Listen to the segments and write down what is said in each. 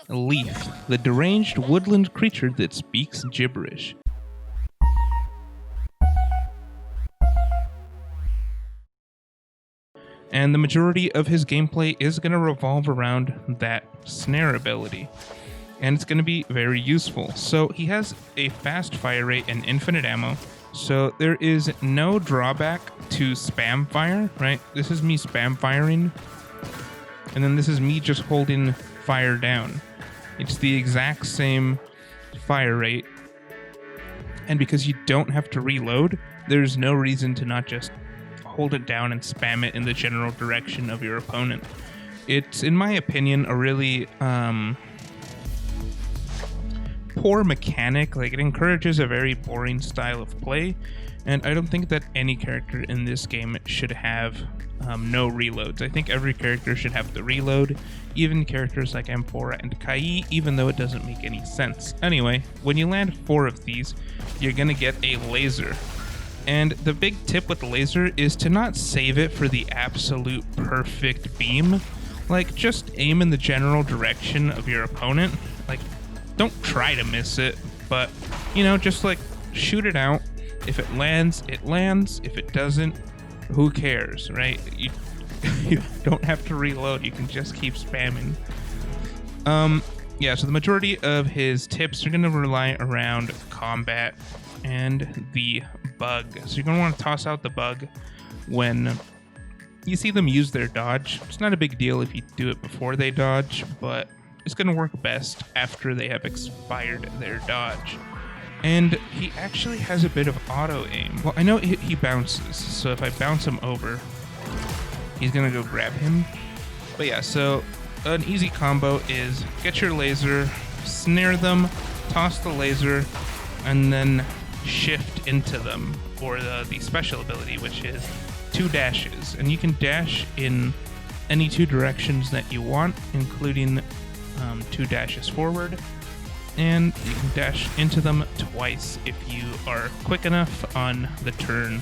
Leef, the deranged woodland creature that speaks gibberish. And the majority of his gameplay is going to revolve around that snare ability. And it's going to be very useful. So he has a fast fire rate and infinite ammo. So there is no drawback to spam fire, right? This is me spam firing. And then this is me just holding fire down. It's the exact same fire rate. And because you don't have to reload, there's no reason to not just hold it down and spam it in the general direction of your opponent. It's, in my opinion, a really poor mechanic. Like, it encourages a very boring style of play, and I don't think that any character in this game should have no reloads. I think every character should have the reload, even characters like Amphora and Kai, even though it doesn't make any sense. Anyway, when you land 4 of these, you're gonna get a laser. And the big tip with the laser is to not save it for the absolute perfect beam. Like, just aim in the general direction of your opponent. Like, don't try to miss it, but, you know, just like shoot it out. If it lands, it lands. If it doesn't, who cares, right? You don't have to reload. You can just keep spamming. Yeah, so the majority of his tips are going to rely around combat and the bug. So you're going to want to toss out the bug when you see them use their dodge. It's not a big deal if you do it before they dodge, but it's going to work best after they have expired their dodge. And he actually has a bit of auto aim. Well, I know he bounces, so if I bounce him over, he's going to go grab him. But yeah, so an easy combo is get your laser, snare them, toss the laser, and then shift into them for the special ability, which is 2 dashes. And you can dash in any 2 directions that you want, including 2 dashes forward. And you can dash into them twice if you are quick enough on the turn.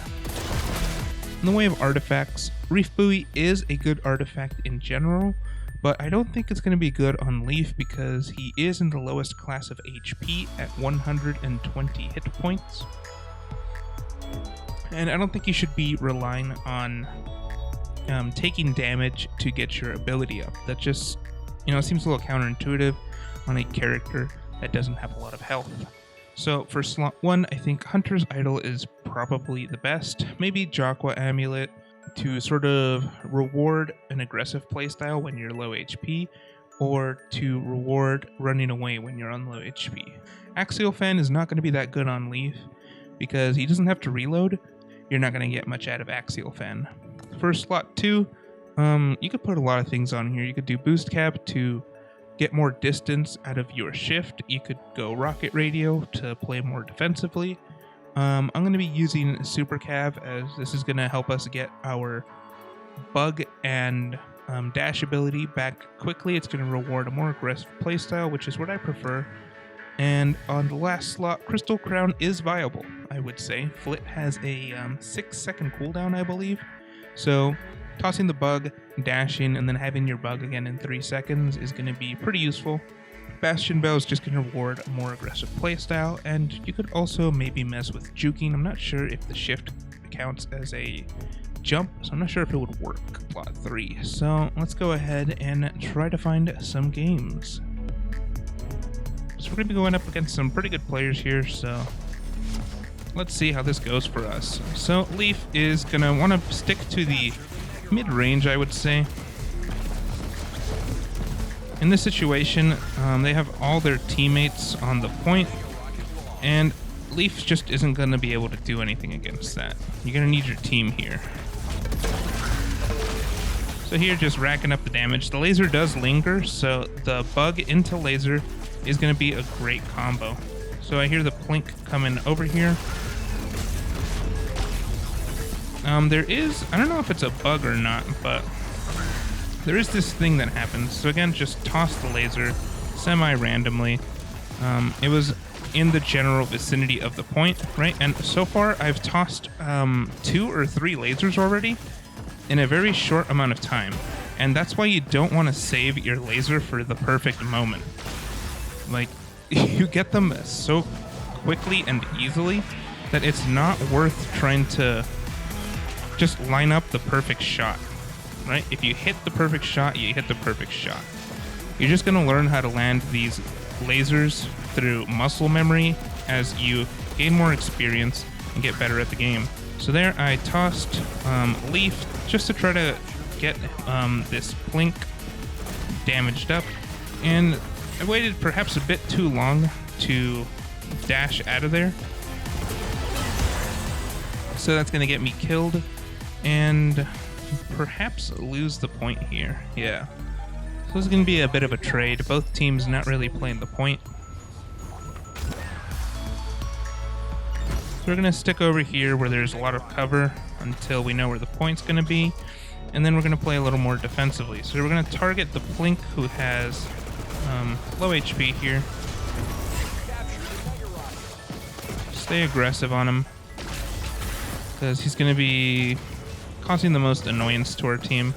In the way of artifacts, Reef Buoy is a good artifact in general, but I don't think it's going to be good on Leef because he is in the lowest class of HP at 120 hit points. And I don't think you should be relying on taking damage to get your ability up. That just, it seems a little counterintuitive on a character that doesn't have a lot of health. So for slot 1, I think Hunter's Idol is probably the best. Maybe Jaqua Amulet to sort of reward an aggressive playstyle when you're low HP, or to reward running away when you're on low HP. Axial Fan is not going to be that good on Leaf because he doesn't have to reload. You're not going to get much out of Axial Fan. For slot 2, you could put a lot of things on here. You could do Boost Cap to get more distance out of your shift. You could go Rocket Radio to play more defensively. I'm going to be using Super Cav as this is going to help us get our bug and dash ability back quickly. It's going to reward a more aggressive playstyle, which is what I prefer. And on the last slot, Crystal Crown is viable, I would say. Flit has a 6-second cooldown, I believe. So tossing the bug, dashing, and then having your bug again in 3 seconds is going to be pretty useful. Bastion Bell is just going to reward a more aggressive playstyle, and you could also maybe mess with juking. I'm not sure if the shift counts as a jump, so I'm not sure if it would work slot 3. So let's go ahead and try to find some games. So we're going to be going up against some pretty good players here, so let's see how this goes for us. So Leaf is going to want to stick to the mid-range, I would say. In this situation, they have all their teammates on the point, and Leaf just isn't going to be able to do anything against that. You're going to need your team here. So here, just racking up the damage. The laser does linger, so the bug into laser is going to be a great combo. So I hear the plink coming over here. There is, I don't know if it's a bug or not, but there is this thing that happens. So again, just toss the laser semi-randomly. It was in the general vicinity of the point, right? And so far, I've tossed 2 or 3 lasers already in a very short amount of time. And that's why you don't want to save your laser for the perfect moment. Like, you get them so quickly and easily that it's not worth trying to just line up the perfect shot, right? If you hit the perfect shot, you hit the perfect shot. You're just going to learn how to land these lasers through muscle memory as you gain more experience and get better at the game. So there I tossed Leaf just to try to get this Plink damaged up, and I waited perhaps a bit too long to dash out of there. So that's going to get me killed and perhaps lose the point here. Yeah. So this is going to be a bit of a trade. Both teams not really playing the point. So we're going to stick over here where there's a lot of cover until we know where the point's going to be. And then we're going to play a little more defensively. So we're going to target the Plink, who has low HP here. Stay aggressive on him, because he's going to be causing the most annoyance to our team.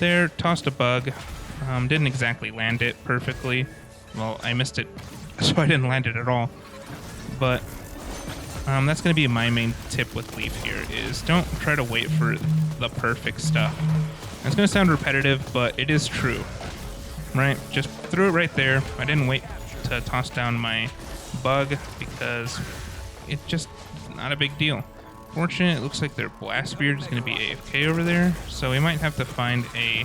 There, tossed a bug. Didn't exactly land it perfectly. Well, I missed it, so I didn't land it at all. But that's going to be my main tip with Leaf here, is don't try to wait for the perfect stuff. And it's going to sound repetitive, but it is true, right? Just threw it right there. I didn't wait to toss down my bug because it's just not a big deal. Fortunate, it looks like their Blast Beard is going to be AFK over there, so we might have to find a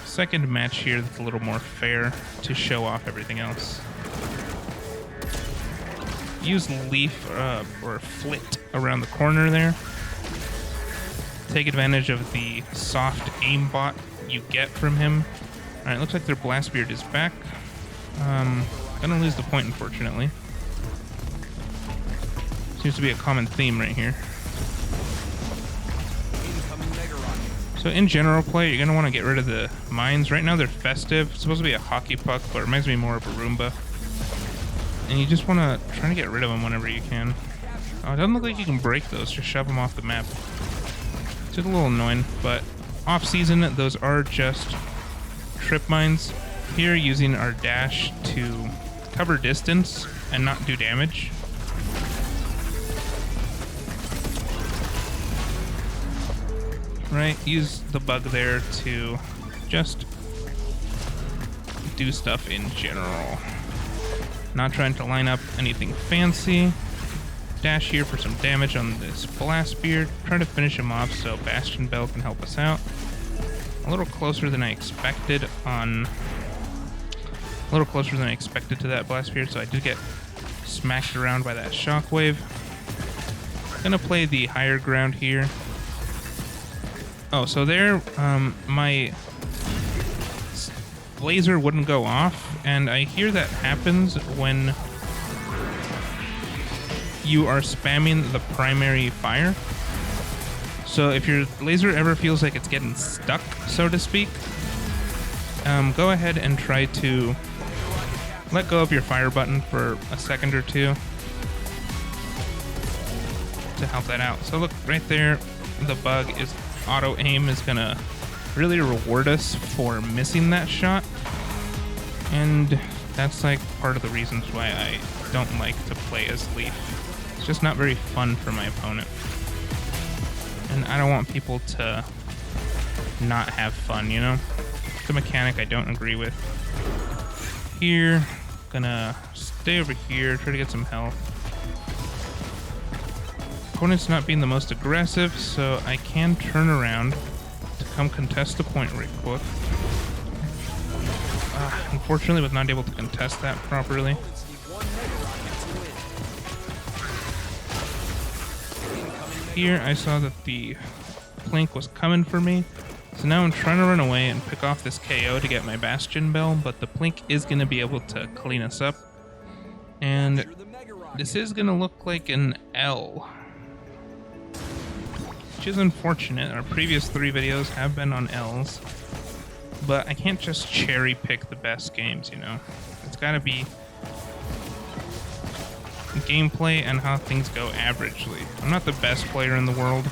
second match here that's a little more fair to show off everything else. Use Leaf or Flit around the corner there. Take advantage of the soft aimbot you get from him. Alright, looks like their Blast Beard is back. Gonna lose the point, unfortunately. Seems to be a common theme right here. So in general play, you're gonna want to get rid of the mines. Right now they're festive. It's supposed to be a hockey puck, but it reminds me more of a Roomba. And you just want to try to get rid of them whenever you can. Oh, it doesn't look like you can break those. Just shove them off the map. It's just a little annoying, but off-season, those are just trip mines. Here, using our dash to cover distance and not do damage. Right, use the bug there to just do stuff in general. Not trying to line up anything fancy. Dash here for some damage on this Blast Beard. Try to finish him off so Bastion Bell can help us out. A little closer than I expected to that Blast Beard, so I did get smacked around by that Shockwave. Gonna play the higher ground here. Oh, so there, my laser wouldn't go off, and I hear that happens when you are spamming the primary fire. So if your laser ever feels like it's getting stuck, so to speak, go ahead and try to let go of your fire button for a second or two to help that out. So look, right there, the bug is auto aim is gonna really reward us for missing that shot, and that's like part of the reasons why I don't like to play as Leaf. It's just not very fun for my opponent, and I don't want people to not have fun, you know? It's a mechanic I don't agree with. Here, gonna stay over here, try to get some health. Opponent's not being the most aggressive, so I can turn around to come contest the point right quick. Unfortunately, was not able to contest that properly. Here, I saw that the Plink was coming for me, so now I'm trying to run away and pick off this KO to get my Bastion Bell, but the Plink is going to be able to clean us up. And this is going to look like an L, which is unfortunate. Our previous 3 videos have been on L's, but I can't just cherry pick the best games, you know? It's gotta be gameplay and how things go averagely. I'm not the best player in the world,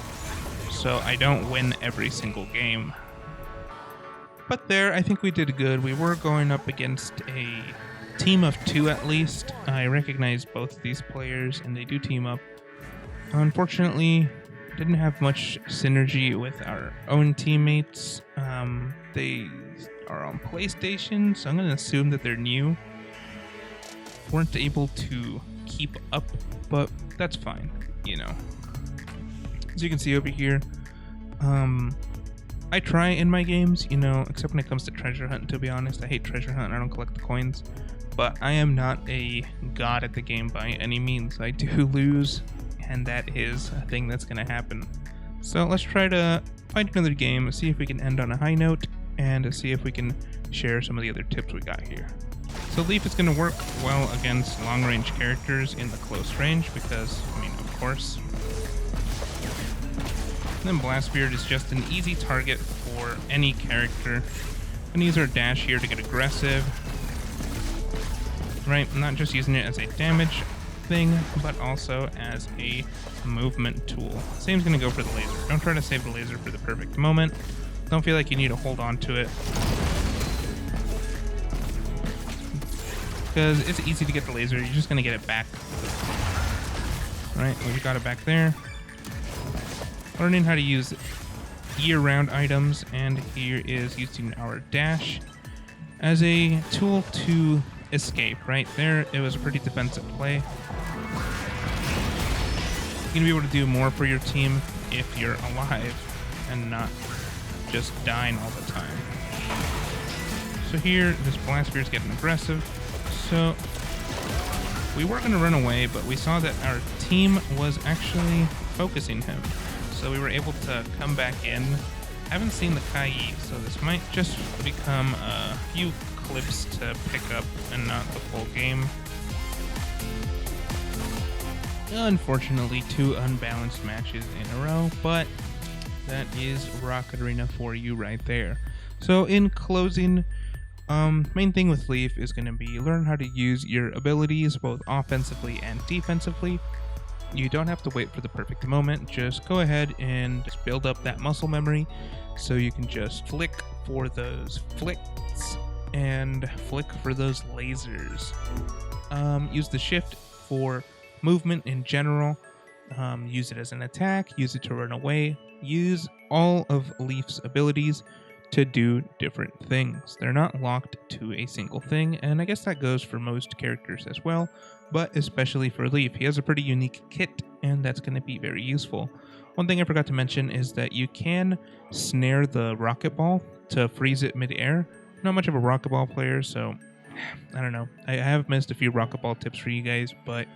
so I don't win every single game. But there, I think we did good. We were going up against a team of 2 at least. I recognize both of these players, and they do team up. Unfortunately, didn't have much synergy with our own teammates. They are on PlayStation, so I'm going to assume that they're new. Weren't able to keep up, but that's fine, you know. As you can see over here, I try in my games, you know, except when it comes to treasure hunt, to be honest. I hate treasure hunt, I don't collect the coins. But I am not a god at the game by any means. I do lose, and that is a thing that's going to happen. So let's try to find another game, see if we can end on a high note, and see if we can share some of the other tips we got here. So Leef is going to work well against long-range characters in the close range because, I mean, of course. And then Blastbeard is just an easy target for any character. And use our dash here to get aggressive. Right, I'm not just using it as a damage thing, but also as a movement tool. Same's going to go for the laser. Don't try to save the laser for the perfect moment. Don't feel like you need to hold on to it, because it's easy to get the laser. You're just going to get it back. Right, we got it back there. Learning how to use year-round items, and here is using our dash as a tool to escape. Right there, it was a pretty defensive play. You're going to be able to do more for your team if you're alive and not just dying all the time. So here, this Blastbeard is getting aggressive. So we were going to run away, but we saw that our team was actually focusing him. So we were able to come back in. Haven't seen the Kai, so this might just become a few clips to pick up and not the full game. Unfortunately, 2 unbalanced matches in a row, but that is Rocket Arena for you right there. So in closing, main thing with Leef is going to be learn how to use your abilities both offensively and defensively. You don't have to wait for the perfect moment. Just go ahead and just build up that muscle memory so you can just flick for those flicks and flick for those lasers. Use the shift for movement in general. Use it as an attack. Use it to run away. Use all of Leef's abilities to do different things. They're not locked to a single thing, and I guess that goes for most characters as well, but especially for Leef. He has a pretty unique kit, and that's going to be very useful. One thing I forgot to mention is that you can snare the rocket ball to freeze it mid-air. Not much of a rocket ball player, so I don't know. I have missed a few rocket ball tips for you guys, but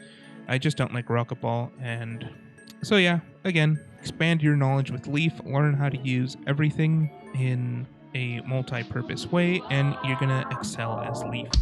I just don't like rocket ball, and so yeah, again, expand your knowledge with Leef, learn how to use everything in a multi-purpose way, and you're gonna excel as Leef.